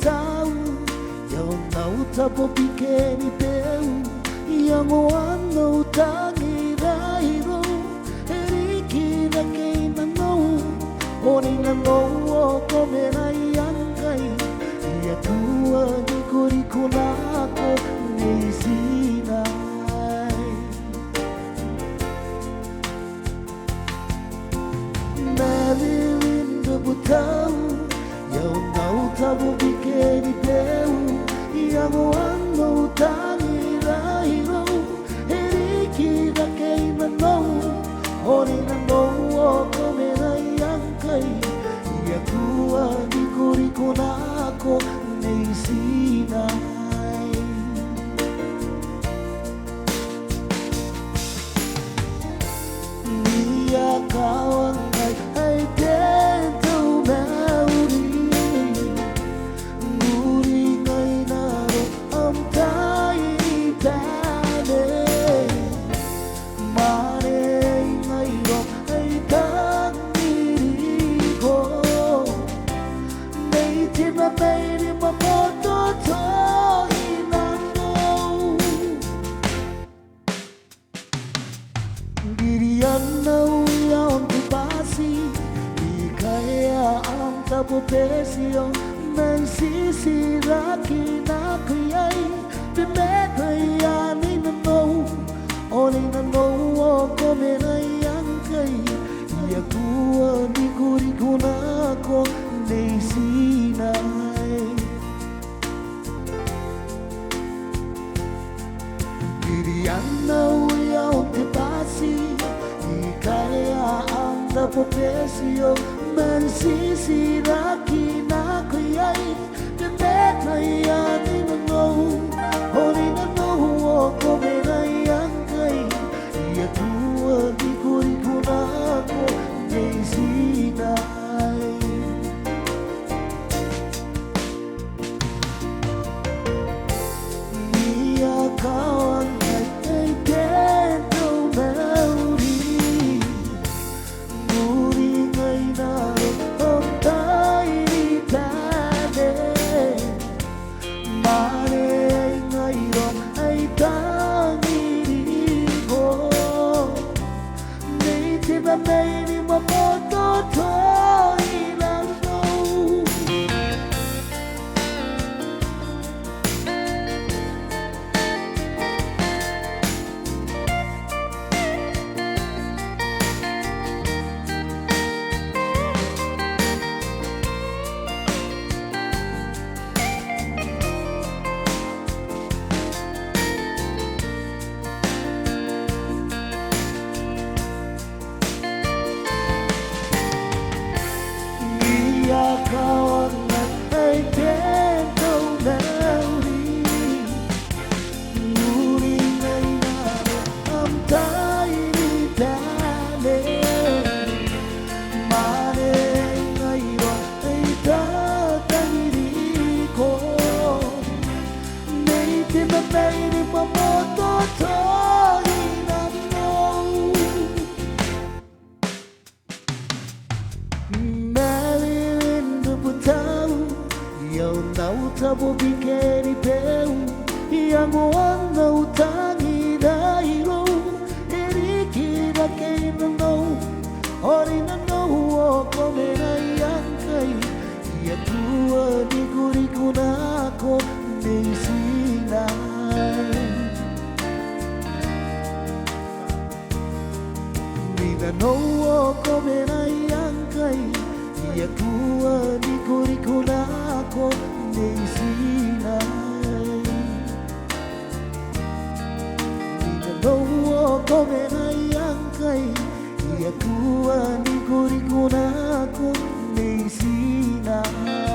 tau Iau nau tapo pikeni peu Ia moa nau tangi rairo Eriki na keina nou Ori na nou o komera i ankai Ia tua ni koriko nako nei sinai Nari winda butau Iau nau tapo pikeni peu Ia moa nau tangi rairo Eriki na keina nou Ori na nou o komera i ankai Ia tua ni koriko nako nei sinai Ia kawangai ai tentau mauri Nguri ngai naro am tai tane Mare ngai ro ai tangiri ko Nei tima meiri mapoto to inano Girianau yaon tibasi Ikaya ang tapopesio Nang sisiraki na kuyay Pimekayani na no Ori na no o komenay ang kay Iyakuwa ni kuriko na ako Nei sinay Girianau yaon tibasi Ikaya ang tapopesio Mansisiraki na kuyay Pimekayani na no Ori na no o komenay ang kay Iyakuwa ni kuriko na ako Nei sinay Ia kawan ai tento mauri Nguri ngai naro om tai tane Mare ngai ro ai tangiri ko Nei tima meiri mapoto to inano Ia kawan ai tento mauri Nguri ngai naro am tai tane Mare ngai ro ai tangiri ko Nei tima meiri mapoto to inano Mary winda butau Iau nau tapo pikeni peu Ia moa nau tangi rairo Eriki na keina nou Ori na nou o komera i ankai Ia tua ni kuriko nako nei sinai Nina nou o komera i ankai Ia tua ni kuriko nako nei sinai Nina nou o komera i ankai Ia tua ni kuriko nako nei sinai